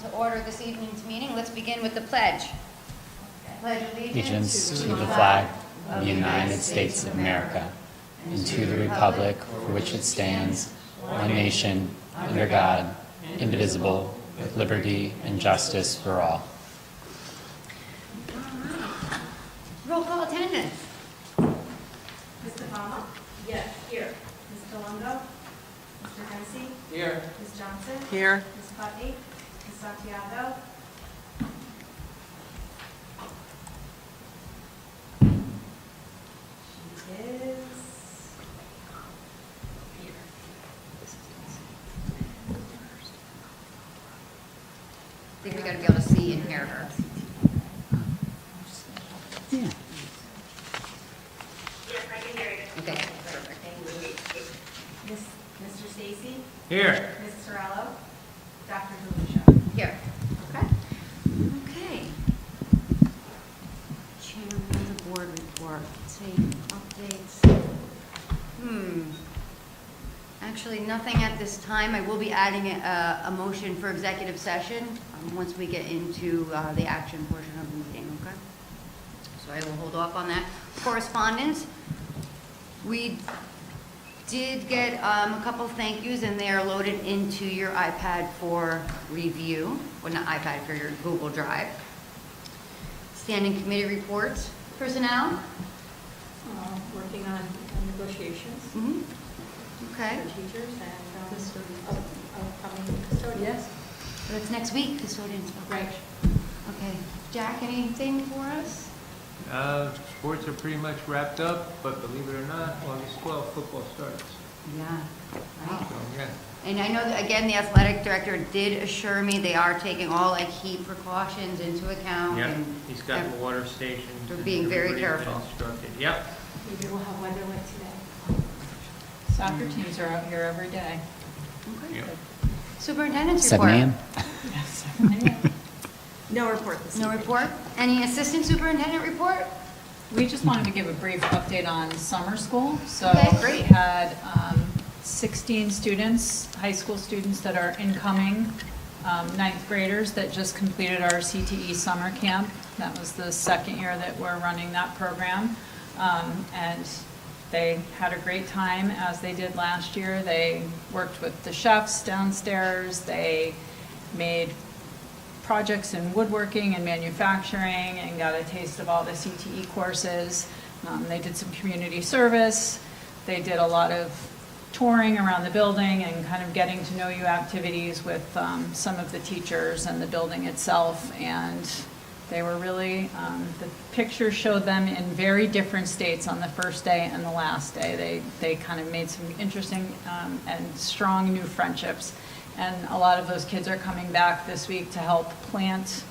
to order this evening's meeting. Let's begin with the pledge. Pledge Allegiance to the flag of the United States of America and to the republic for which it stands, one nation, under God, indivisible, with liberty and justice for all. Roll call attendance. Mr. Palmer? Yes. Here. Ms. Colombo? Mr. Hennessy? Here. Ms. Johnson? Here. Ms. Putney? Ms. Santiago? She is here. I think we got to be able to see and hear her. Yeah. Yes, I can hear you. Okay, perfect. Mr. Stacy? Here. Ms. Sorello? Dr. DeLucia? Here. Okay. Okay. Chairman of the board report, take updates. Actually, nothing at this time. I will be adding a motion for executive session once we get into the action portion of the meeting, okay? So I will hold off on that. Correspondence. We did get a couple thank yous, and they are loaded into your iPad for review. Well, not iPad, for your Google Drive. Standing committee reports. Personnel? Working on negotiations Mhm. Okay. for teachers and upcoming custodians. Yes. That's next week, custodians. Right. Okay. Jack, anything for us? Sports are pretty much wrapped up, but believe it or not, August 12th, football starts. Yeah. Right. So, yeah. And I know that, again, the athletic director did assure me they are taking all like heat precautions into account. Yep, and he's got water stations. They're and being very everybody's been careful. instructed. Yep. Maybe we'll have weather like today. Soccer teams are out here every day. Okay. Yep. Superintendent's 7 report. a.m. Yes. No report this No evening. report? Any assistant superintendent report? We just wanted to give a brief update on summer school. So Okay, great. we had 16 students, high school students that are incoming, ninth graders that just completed our CTE summer camp. That was the second year that we're running that program. And they had a great time, as they did last year. They worked with the chefs downstairs. They made projects in woodworking and manufacturing and got a taste of all the CTE courses. They did some community service. They did a lot of touring around the building and kind of getting to know you activities with some of the teachers and the building itself. And they were really, the pictures showed them in very different states on the first day and the last day. They kind of made some interesting and strong new friendships. And a lot of those kids are coming back this week to help plant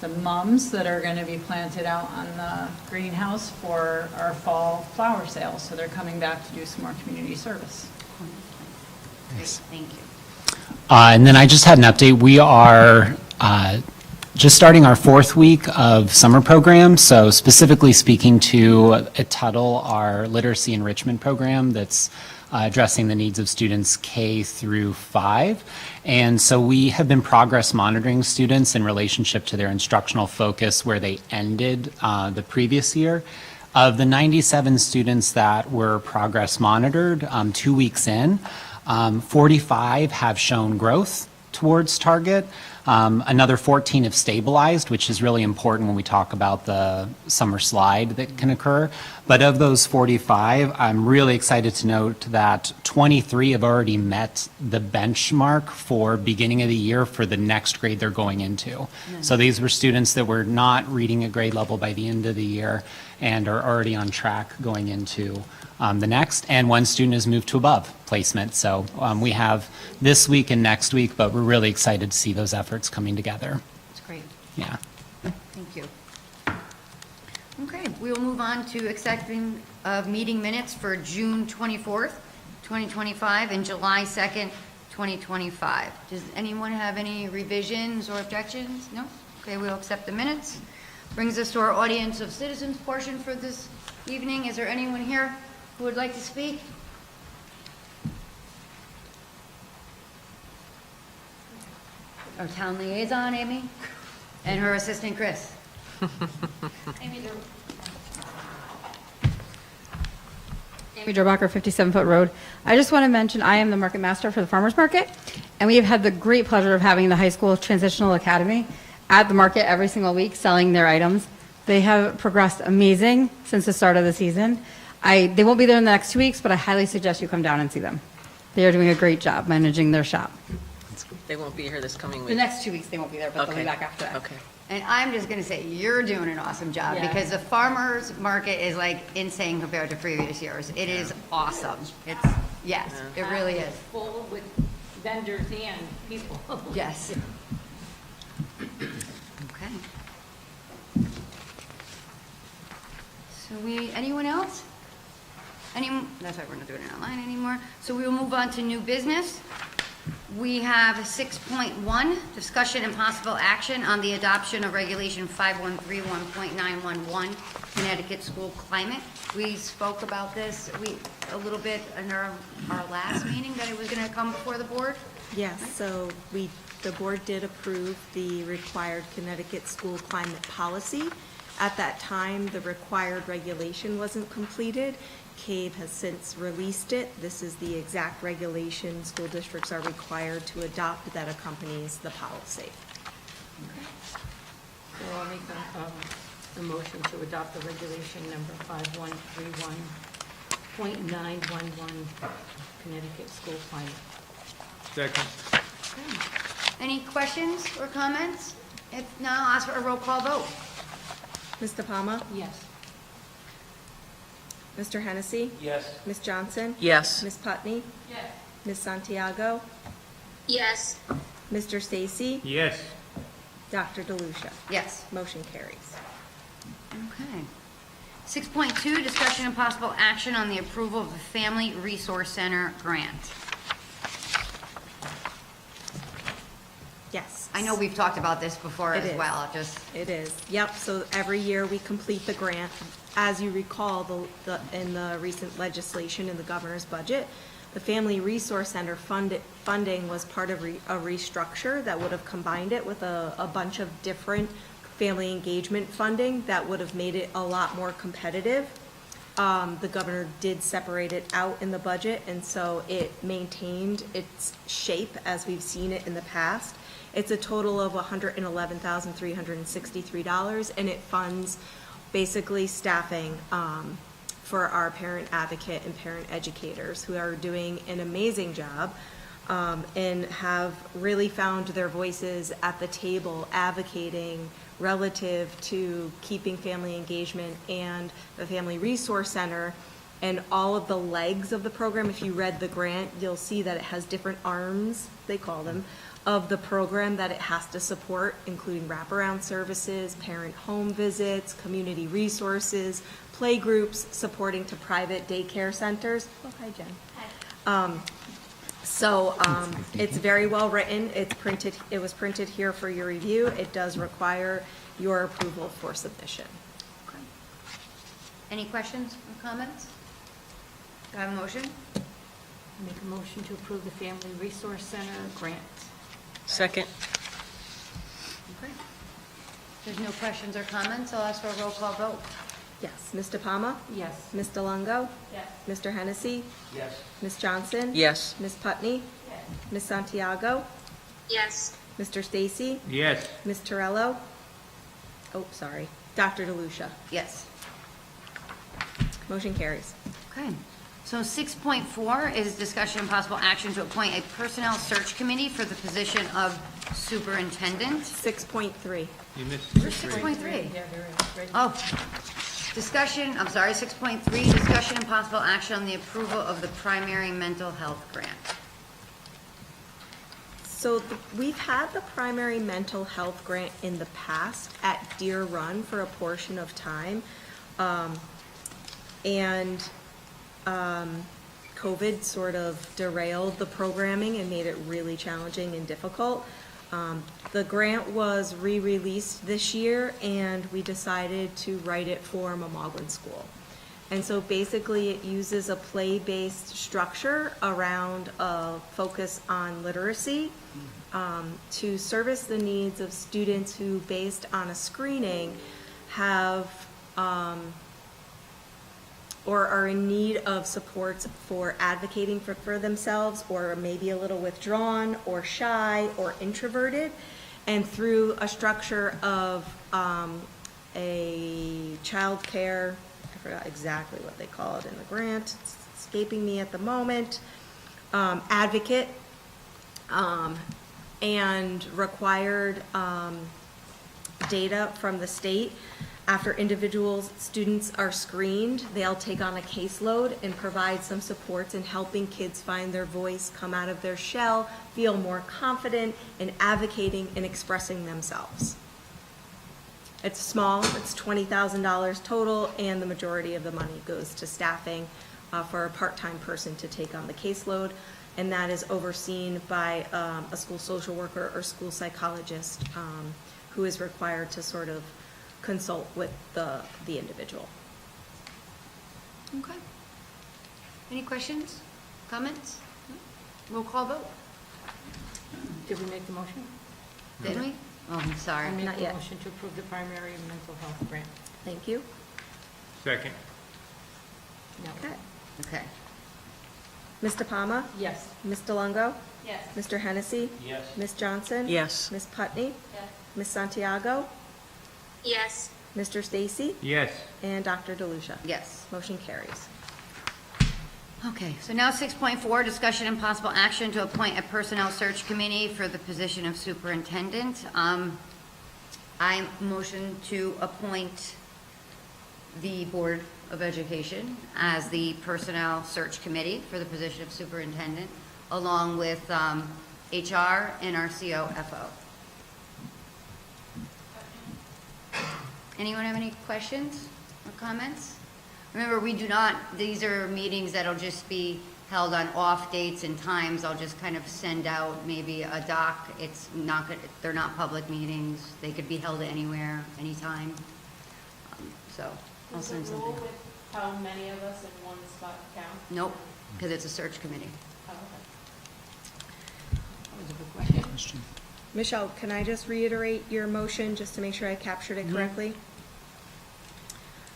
the mums that are going to be planted out on the greenhouse for our fall flower sale. So they're coming back to do some more community service. Great, thank you. And then I just had an update. We are just starting our 4th week of summer program. So specifically speaking to at Tuttle, our literacy enrichment program that's addressing the needs of students K through 5. And so we have been progress monitoring students in relationship to their instructional focus where they ended the previous year. Of the 97 students that were progress monitored 2 weeks in, 45 have shown growth towards target. Another 14 have stabilized, which is really important when we talk about the summer slide that can occur. But of those 45, I'm really excited to note that 23 have already met the benchmark for beginning of the year for the next grade they're going into. So these were students that were not reading at grade level by the end of the year and are already on track going into the next, and one student has moved to above placement. So we have this week and next week, but we're really excited to see those efforts coming together. That's great. Yeah. Thank you. Okay, we will move on to accepting of meeting minutes for June 24th, 2025, and July 2nd, 2025. Does anyone have any revisions or objections? No? Okay, we'll accept the minutes. Brings us to our audience of citizens portion for this evening. Is there anyone here who would like to speak? our town liaison, Amy, and her assistant, Chris. Amy Derbacher, 57 Foot Road. I just want to mention, I am the market master for the farmer's market, and we have had the great pleasure of having the high school transitional academy at the market every single week selling their items. They have progressed amazing since the start of the season. They won't be there in the next 2 weeks, but I highly suggest you come down and see them. They are doing a great job managing their shop. They won't be here this coming week. The next 2 weeks, they won't be there, but they'll be Okay. back after that. Okay. And I'm just gonna say, you're doing an awesome job, Yeah. because the farmer's market is like insane compared to previous years. It is awesome. It's, yes, it really is. Full with vendors and people. Yes. Okay. So anyone else? That's right, we're not doing it online anymore. So we will move on to new business. We have 6.1, discussion and possible action on the adoption of Regulation 5131.911, Connecticut School Climate. We spoke about this a little bit in our last meeting, that it was going to come before the board. Yes, so the board did approve the required Connecticut school climate policy. At that time, the required regulation wasn't completed. CAVE has since released it. This is the exact regulation school districts are required to adopt that accompanies the policy. So I'll make a motion to adopt the regulation number 5131.911, Connecticut School Climate. Second. Any questions or comments? If not, I'll ask for a roll call vote. Ms. DePalma? Yes. Mr. Hennessy? Yes. Ms. Johnson? Yes. Ms. Putney? Yes. Ms. Santiago? Yes. Mr. Stacy? Yes. Dr. DeLucia? Yes. Motion carries. Okay. 6.2, discussion and possible action on the approval of the Family Resource Center grant. Yes. I know we've talked about this before It as is. well, just, It is, yep, so every year we complete the grant. As you recall, in the recent legislation in the governor's budget, the Family Resource Center funding was part of a restructure that would have combined it with a bunch of different family engagement funding that would have made it a lot more competitive. The governor did separate it out in the budget, and so it maintained its shape as we've seen it in the past. It's a total of $111,363, and it funds basically staffing for our parent advocate and parent educators who are doing an amazing job and have really found their voices at the table advocating relative to keeping family engagement and the Family Resource Center and all of the legs of the program. If you read the grant, you'll see that it has different arms, they call them, of the program that it has to support, including wraparound services, parent home visits, community resources, play groups, supporting to private daycare centers. Oh, hi, Jen. It's very well written. It was printed here for your review. It does require your approval for submission. any questions or comments? Do I have a motion? Make a motion to approve the Family Resource Center grant. Second. Okay. If there's no questions or comments, I'll ask for a roll call vote. Yes, Ms. DePalma? Yes. Ms. DeLongo? Yes. Mr. Hennessy? Yes. Ms. Johnson? Yes. Ms. Putney? Ms. Santiago? Yes. Mr. Stacy? Yes. Ms. Torello? Oh, sorry. Dr. DeLucia? Yes. Motion carries. Okay. So 6.4 is discussion and possible action to appoint a personnel search committee for the position of superintendent. 6.3. You missed Where's 6.3. 6.3? Yeah, there is. Right. Oh, discussion, I'm sorry, 6.3, discussion and possible action on the approval of the primary mental health grant. So we've had the primary mental health grant in the past at Deer Run for a portion of time. COVID sort of derailed the programming and made it really challenging and difficult. The grant was re-released this year, and we decided to write it for Mamaughlin School. And so basically, it uses a play-based structure around a focus on literacy to service the needs of students who, based on a screening, have or are in need of supports for advocating for themselves, or maybe a little withdrawn, or shy, or introverted. And through a structure of a childcare, I forgot exactly what they call it in the grant, it's escaping me at the moment, advocate, and required data from the state. After students are screened, they'll take on a caseload and provide some supports in helping kids find their voice, come out of their shell, feel more confident in advocating and expressing themselves. It's small, it's $20,000 total, and the majority of the money goes to staffing for a part-time person to take on the caseload, and that is overseen by a school social worker or school psychologist who is required to sort of consult with the individual. Okay. Any questions, comments? Roll call vote, Did we make the motion? didn't we? Oh, I'm sorry. I make Not the yet. motion to approve the primary mental health grant. Thank you. Second. No. Okay. Okay. Ms. DePalma? Yes. Ms. DeLongo? Yes. Mr. Hennessy? Yes. Ms. Johnson? Yes. Ms. Putney? Yes. Ms. Santiago? yes, Mr. Stacy? Yes. And Dr. DeLucia? Yes. Motion carries. Okay, so now 6.4, discussion and possible action to appoint a personnel search committee for the position of superintendent. I motion to appoint the Board of Education as the personnel search committee for the position of superintendent, along with HR and our COFO. Anyone have any questions or comments? Remember, we do not, these are meetings that'll just be held on off dates and times. I'll just kind of send out maybe a doc. It's not, they're not public meetings. They could be held anywhere, anytime. So I'll send something. how many of us in one spot count? Nope, because it's a search committee. Oh, That was a good question. Michelle, can I just reiterate your motion, just to make sure I captured it correctly?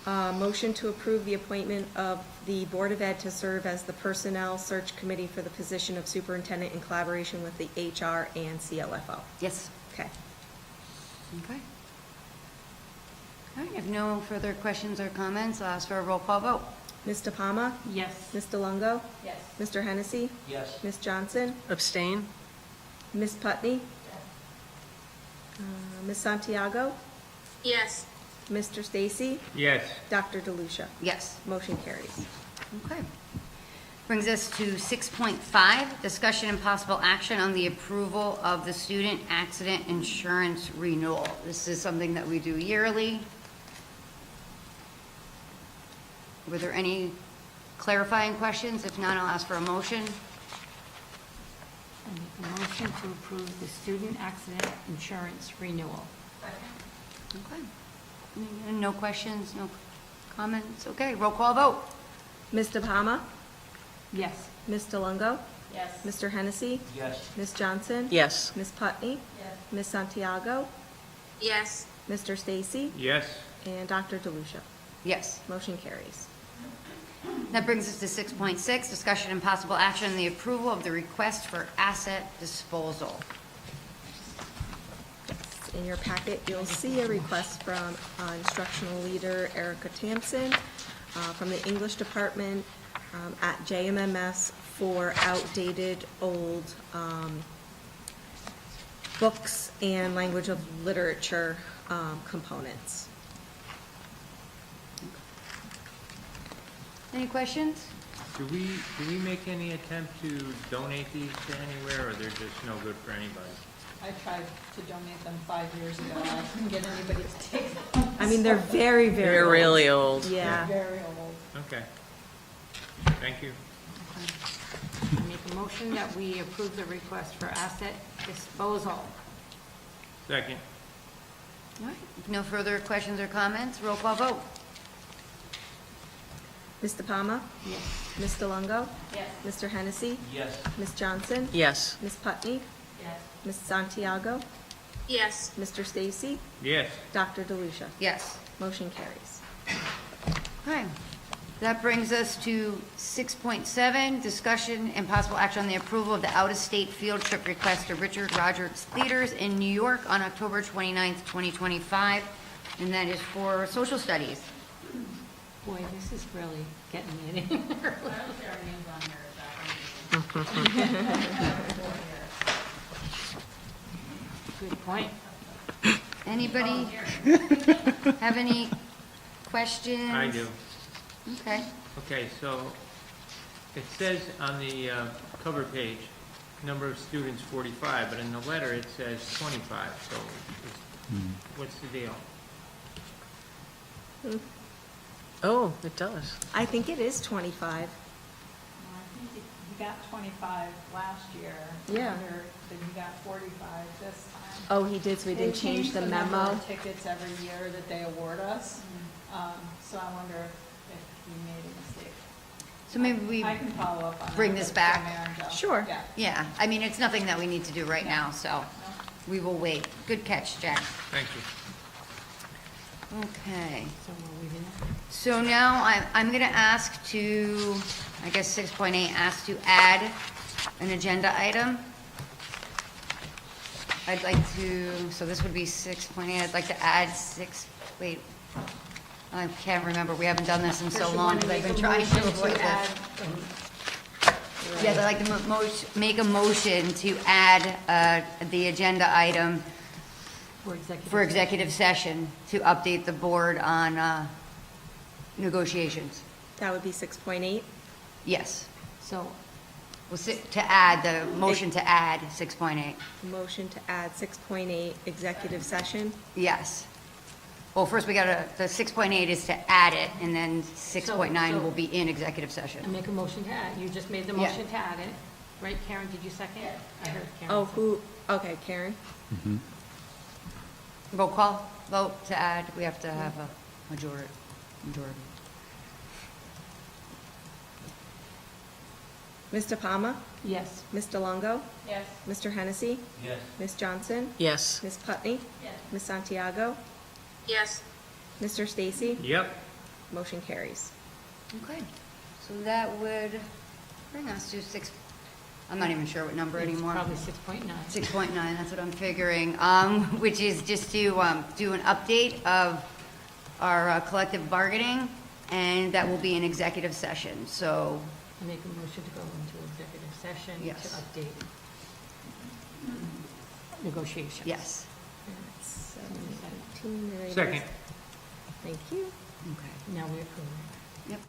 Motion to approve the appointment of the Board of Ed to serve as the Personnel Search Committee for the position of superintendent in collaboration with the HR and COFO. Yes. Okay. Okay. All right, if no further questions or comments, I'll ask for a roll call vote. Ms. DePalma? Yes. Ms. DeLongo? yes. Mr. Hennessy? Yes. Ms. Johnson? Abstain? Ms. Putney? Ms. Santiago? yes, Mr. Stacy? Yes. Dr. DeLucia? Yes. Motion carries. Okay. Brings us to 6.5, discussion and possible action on the approval of the student accident insurance renewal. This is something that we do yearly. Were there any clarifying questions? If not, I'll ask for a motion. I make a motion to approve the student accident insurance renewal. Okay. No questions, no comments? Okay, roll call vote. Ms. DePalma? Yes. Ms. DeLongo? Yes. Mr. Hennessy? Yes. Ms. Johnson? Yes. Ms. Putney? Yes. Ms. Santiago? yes, Mr. Stacy? Yes. And Dr. DeLucia? Yes. Motion carries. That brings us to 6.6, discussion and possible action on the approval of the request for asset disposal. In your packet, you'll see a request from instructional leader Erica Tampson from the English department at JMMS for outdated old books and language of literature components. Any questions? Do we make any attempt to donate these to anywhere, or they're just no good for anybody? I tried to donate them 5 years ago, and I couldn't get anybody to take them. I mean, they're very, very They're old. really old. Yeah. Very old. Okay. Thank you. I make a motion that we approve the request for asset disposal. Second. All right, if no further questions or comments, roll call vote. Ms. DePalma? Yes. Ms. DeLongo? Yes. Mr. Hennessy? Yes. Ms. Johnson? Yes. Ms. Putney? Yes. Ms. Santiago, yes, Mr. Stacy, Yes. Dr. DeLucia. Yes. Motion carries. Okay. That brings us to 6.7, discussion and possible action on the approval of the out-of-state field trip request to Richard Rogers Theaters in New York on October 29th, 2025, and that is for social studies. Boy, this is really getting me in. Good point. Anybody have any questions? I do. Okay. Okay, so it says on the cover page, number of students 45, but in the letter it says 25, so what's the deal? Oh, it does. I think it is 25. Well, I think he got 25 last year. Yeah. Then he got 45 this time. Oh, he did, so we didn't They change the number memo? of tickets every year that they award us. So I wonder if we made a mistake. So maybe we I can follow up on that. bring this with back? Mayor and Joe. Sure. Yeah. Yeah, I mean, it's nothing that we need to do right now, so we will wait. Good catch, Jack. Thank you. Okay. So we're leaving it? So now I'm going to ask to, I guess 6.8, ask to add an agenda item. I'd like to, so this would be 6.8, I'd like to add wait, I can't remember, we haven't done this in so long, because I've been trying to avoid this. Yes, I'd like to make a motion to add the agenda item for executive session to update the board on negotiations. That would be 6.8. Yes. So, To add, the motion to add 6.8. Motion to add 6.8 executive session. Yes. Well, first we gotta, the 6.8 is to add it, and then 6.9 will be in executive I session. make a motion to add, you just made the Yeah. motion to add it, right, Karen, did you second? I heard Karen. Oh, who, okay, Karen? Roll call, vote to add, we have to have a majority. Ms. DePalma? Yes. Ms. DeLongo? Yes. Mr. Hennessy? Yes. Ms. Johnson? Yes. Ms. Putney? Yes. Ms. Santiago? yes. Mr. Stacy? Yep. Motion carries. Okay. So that would bring us to I'm not even sure what number It's anymore. probably 6.9. 6.9, that's what I'm figuring, which is just to do an update of our collective bargaining, and that will be an executive session, so, I make a motion to go into executive session Yes. to update negotiations. yes. 7:17. Second. Thank you. Okay. Now we approve. Yep.